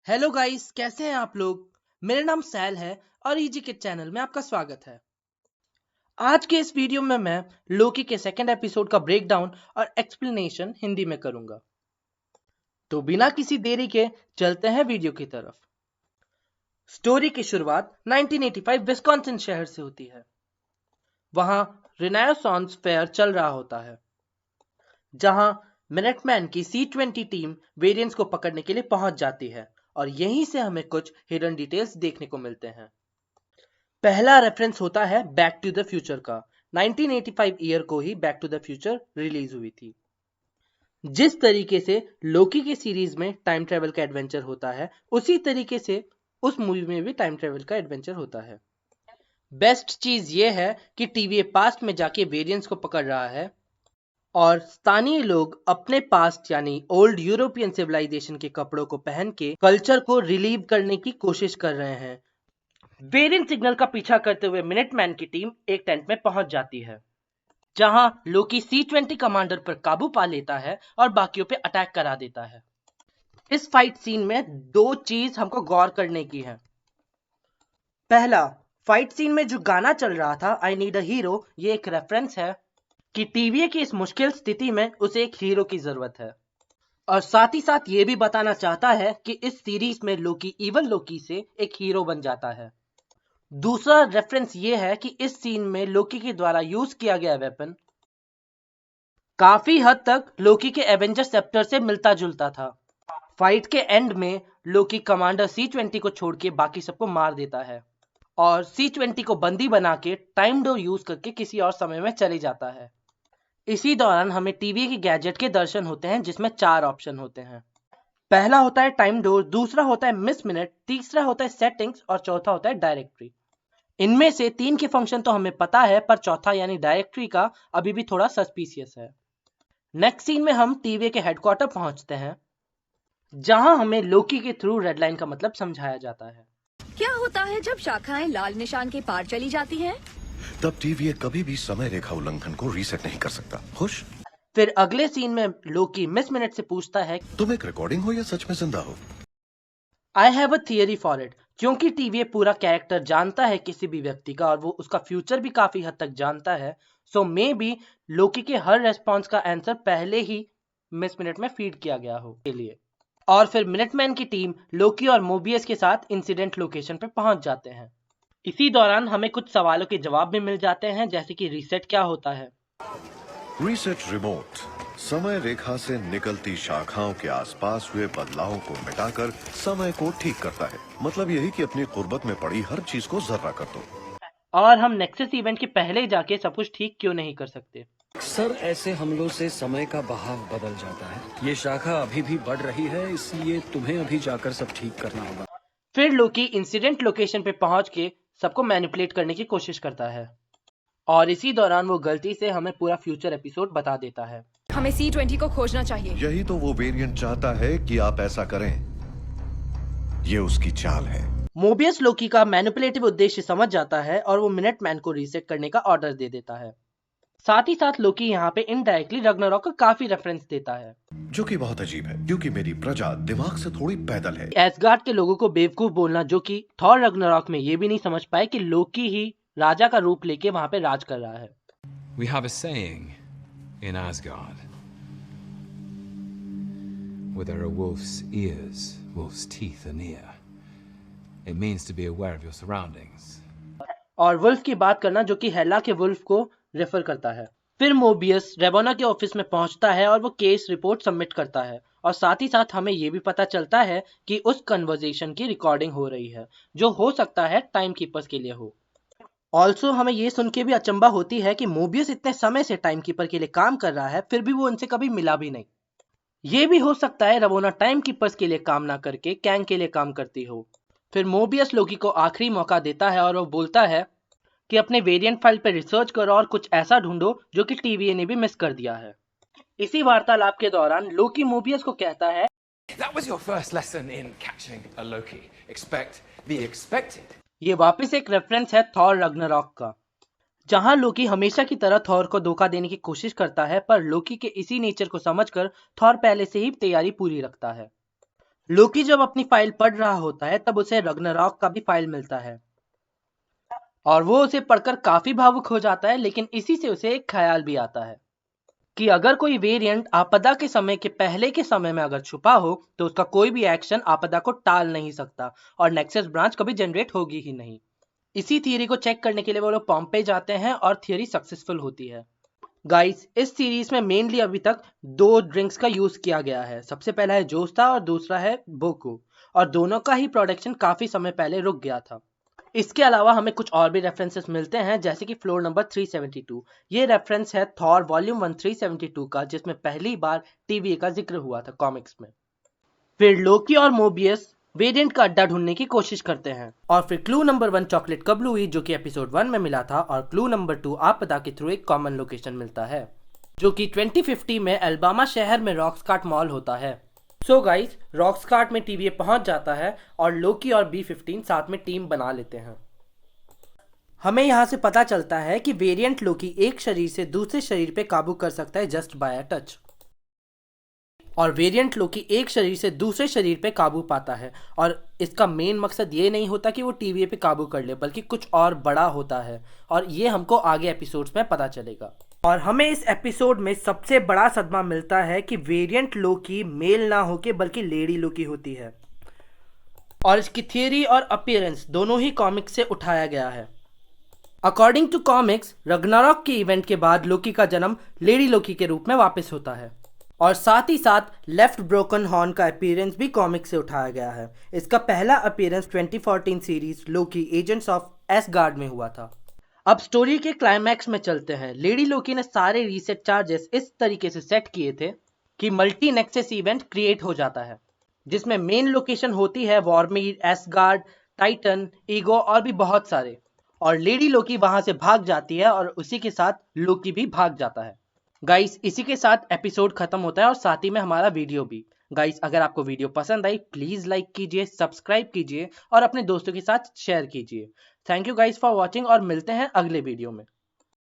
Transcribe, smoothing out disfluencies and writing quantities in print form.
Hello guys, कैसे हैं आप लोग। मेरा नाम सैल है और इजी किड चैनल में आपका स्वागत है। आज के इस वीडियो में मैं लोकी के सेकंड एपिसोड का ब्रेक डाउन और एक्सप्लेनेशन हिंदी में करूंगा। तो बिना किसी देरी के चलते हैं वीडियो की तरफ। स्टोरी की शुरुआत 1985 विस्कॉन्सिन शहर से होती है। वहां रिनायसॉन्स फेयर चल रहा होता है, जहां मिनटमैन की C-20 टीम वेरिएंट्स को पकड़ने के लिए पहुंच जाती है और यहीं से हमें कुछ हिडन डिटेल्स देखने को मिलते हैं। पहला रेफरेंस होता है बैक टू द फ्यूचर का। 1985 ईयर को ही Back to the Future release हुई थी। जिस तरीके से लोकी के सीरीज में टाइम ट्रेवल का एडवेंचर होता है, उसी तरीके से उस मूवी में भी टाइम ट्रेवल का एडवेंचर होता है। बेस्ट चीज ये है कि टीवीए पास्ट में जाके वेरिएंट्स को पकड़ रहा है और स्थानीय लोग अपने पास्ट यानी ओल्ड यूरोपियन सिविलाइजेशन के कपड़ों को पहन के कल्चर को रिलीव करने की कोशिश कर रहे हैं। वेरिएंट सिग्नल का पीछा करते हुए मिनटमैन की टीम एक टेंट में पहुंच जाती है, जहां लोकी C-20 कमांडर पर काबू पा लेता है और बाकियों पे अटैक करा देता है। इस फाइट सीन में दो चीज हमको गौर करने की है। पहला, फाइट सीन में जो गाना चल रहा था आई नीड अ हीरो, ये एक रेफरेंस है कि टीवीए की इस मुश्किल स्थिति में उसे एक हीरो की जरूरत है। और साथ ही साथ ये भी बताना चाहता है कि इस सीरीज में लोकी इवल लोकी से एक हीरो बन जाता है। दूसरा रेफरेंस ये है कि इस सीन में लोकी के द्वारा यूज किया गया वेपन काफी हद तक लोकी के एवेंजर सेप्टर से मिलता जुलता था। फाइट के एंड में लोकी कमांडर C-20 को छोड़ के बाकी सबको मार देता है और C-20 को बंदी बना के टाइम डोर यूज करके किसी और समय में चले जाता है। इसी दौरान हमें टीवी के गैजेट के दर्शन होते हैं, जिसमें 4 ऑप्शन होते हैं। पहला होता है टाइम डोर, दूसरा होता है मिस मिनट, तीसरा होता है सेटिंग्स और चौथा होता है डायरेक्टरी। इनमें से 3 के फंक्शन तो हमें पता है, पर चौथा यानी डायरेक्टरी का अभी भी थोड़ा सस्पिशियस है। नेक्स्ट सीन में हम टीवी के हेडक्वार्टर पहुंचते हैं, जहां हमें लोकी के थ्रू रेड लाइन का मतलब समझाया जाता है। क्या होता है जब शाखाएं लाल निशान के पार चली जाती हैं? तब टीवीए कभी भी समय रेखा उल्लंघन को रीसेट नहीं कर सकता। खुश? फिर अगले सीन में लोकी मिस मिनट से पूछता है, तुम एक रिकॉर्डिंग हो या सच में जिंदा हो? I have a theory for it. क्योंकि टीवी पूरा कैरेक्टर जानता है किसी भी व्यक्ति का और वो उसका फ्यूचर भी काफी हद तक जानता है, सो मे बी लोकी के हर रेस्पॉन्स का आंसर पहले ही मिस मिनट में फीड किया गया हो के लिए। और फिर मिनटमैन की टीम लोकी और मोबियस के साथ इंसिडेंट लोकेशन पर पहुंच जाते हैं। इसी दौरान हमें कुछ सवालों के जवाब भी मिल जाते हैं, जैसे कि रीसेट क्या होता है। रीसेट रिमोट समय रेखा से निकलती शाखाओं के आसपास हुए बदलावों को मिटाकर समय को ठीक करता है। मतलब यही कि अपनी कुर्बत में पड़ी हर चीज को जर्रा कर दो। और हम नेक्सस इवेंट के पहले जाके सब कुछ ठीक क्यों नहीं कर सकते। अक्सर ऐसे हमलों से समय का बहाव बदल जाता है। ये शाखा अभी भी बढ़ रही है, इसलिए तुम्हें अभी जाकर सब ठीक करना होगा। फिर लोकी इंसिडेंट लोकेशन पे पहुंच के सबको मैनिपुलेट करने की कोशिश करता है और इसी दौरान वो गलती से हमें पूरा फ्यूचर एपिसोड बता देता है। हमें C-20 को खोजना चाहिए। यही तो वो वेरिएंट चाहता है कि आप ऐसा करें। ये उसकी चाल है। मोबियस लोकी का मैनिपुलेटिव उद्देश्य समझ जाता है और वो मिनटमैन को रीसेट करने का ऑर्डर दे देता है। साथ ही साथ लोकी यहाँ पे इनडायरेक्टली रग्नारॉक का काफी रेफरेंस देता है, जो कि बहुत अजीब है क्योंकि मेरी प्रजा दिमाग से थोड़ी पैदल है। एसगार्ड के लोगों को बेवकूफ बोलना, जो कि थॉर रग्नारॉक में ये भी नहीं समझ पाए कि लोकी ही राजा का रूप लेके वहां पे राज कर रहा है। We have a saying in Asgard. Where there are wolf's ears, wolf's teeth are near. It means to be aware of your surroundings. और वुल्फ की बात करना, जो कि हेला के वुल्फ को रेफर करता है। फिर मोबियस रेबोना के ऑफिस में पहुंचता है और वो केस रिपोर्ट सबमिट करता है और साथ ही साथ हमें ये भी पता चलता है कि उस कन्वर्सेशन की रिकॉर्डिंग हो रही है, जो हो सकता है टाइम कीपर्स के लिए हो। ऑल्सो हमें ये सुन के भी अचंभा होती है कि मोबियस इतने समय से टाइम कीपर के लिए काम कर रहा है, फिर भी वो उनसे कभी मिला भी नहीं। ये भी हो सकता है रेबोना टाइम कीपर्स के लिए काम ना करके कैंग के लिए काम करती हो। फिर मोबियस लोकी को आखिरी मौका देता है और वो बोलता है कि अपने वेरिएंट फाइल पर रिसर्च करो और कुछ ऐसा ढूंढो जो कि टीवीए ने भी मिस कर दिया है। इसी वार्तालाप के दौरान लोकी मोबियस को कहता है, That was your first lesson in catching a Loki. Expect the expected. ये वापस एक रेफरेंस है थॉर रग्नारॉक का, जहां लोकी हमेशा की तरह थॉर को धोखा देने की कोशिश करता है, पर लोकी के इसी नेचर को समझकर थॉर पहले से ही तैयारी पूरी रखता है। लोकी जब अपनी फाइल पढ़ रहा होता है तब उसे रग्नारॉक का भी फाइल मिलता है और वो उसे पढ़कर काफी भावुक हो जाता है, लेकिन इसी से उसे एक ख्याल भी आता है कि अगर कोई वेरिएंट आपदा के समय के पहले के समय में अगर छुपा हो तो उसका कोई भी एक्शन आपदा को टाल नहीं सकता और नेक्सस ब्रांच कभी जनरेट होगी ही नहीं। इसी थियरी को चेक करने के लिए वो लोग पॉम्पे जाते हैं और थियरी सक्सेसफुल होती है। गाइस, इस सीरीज में मेनली अभी तक 2 ड्रिंक्स का यूज किया गया है। सबसे पहला है जोस्ता और दूसरा है बोको, और दोनों का ही प्रोडक्शन काफी समय पहले रुक गया था। इसके अलावा हमें कुछ और भी रेफरेंसेस मिलते हैं, जैसे कि फ्लोर नंबर 372। ये रेफरेंस है थॉर वॉल्यूम 1 372 का, जिसमें पहली बार टीवीए का जिक्र हुआ था कॉमिक्स में। फिर लोकी और मोबियस वेरिएंट का अड्डा ढूंढने की कोशिश करते हैं, और फिर क्लू नंबर 1 चॉकलेट कब हुई, जो कि एपिसोड 1 में मिला था, और क्लू नंबर 2 आपदा के थ्रू एक कॉमन लोकेशन मिलता है, जो कि 2050 में अल्बामा शहर में रॉक्सकार्ट मॉल होता है। सो गाइस, रॉक्सकार्ट में टीवीए पहुंच जाता है और लोकी और B15 साथ में टीम बना लेते हैं। हमें यहाँ से पता चलता है कि वेरिएंट लोकी एक शरीर से दूसरे शरीर पे काबू कर सकता है जस्ट बाय अ टच, और वेरिएंट लोकी एक शरीर से दूसरे शरीर पे काबू पाता है, और इसका मेन मकसद ये नहीं होता कि वो टीवीए पे काबू कर ले, बल्कि कुछ और बड़ा होता है, और ये हमको आगे एपिसोड्स में पता चलेगा। और हमें इस एपिसोड में सबसे बड़ा सदमा मिलता है कि वेरिएंट लोकी मेल ना होके बल्कि लेडी लोकी होती है, और इसकी थियरी और अपीयरेंस दोनों ही कॉमिक्स से उठाया गया है। अकॉर्डिंग टू कॉमिक्स, रग्नारॉक के इवेंट के बाद लोकी का जन्म लेडी लोकी के रूप में वापस होता है, और साथ ही साथ लेफ्ट ब्रोकन हॉर्न का अपीयरेंस भी कॉमिक्स से उठाया गया है। इसका पहला appearance 2014 series Loki agents of ash gourd में हुआ था। अब स्टोरी के क्लाइमैक्स में चलते हैं। लेडी लोकी ने सारे रीसेट चार्जेस इस तरीके से सेट किए थे कि मल्टी नेक्सस इवेंट क्रिएट हो जाता है, जिसमें मेन लोकेशन होती है वॉर्मीड, एसगार्ड, टाइटन, ईगो और भी बहुत सारे, और लेडी लोकी वहां से भाग जाती है और उसी के साथ लोकी भी भाग जाता है। गाइस, इसी के साथ एपिसोड खत्म होता है और साथ ही में हमारा वीडियो भी। गाइस, अगर आपको वीडियो पसंद आई प्लीज लाइक कीजिए, सब्सक्राइब कीजिए और अपने दोस्तों के साथ शेयर कीजिए। Thank you guys for watching, और मिलते हैं अगले वीडियो में।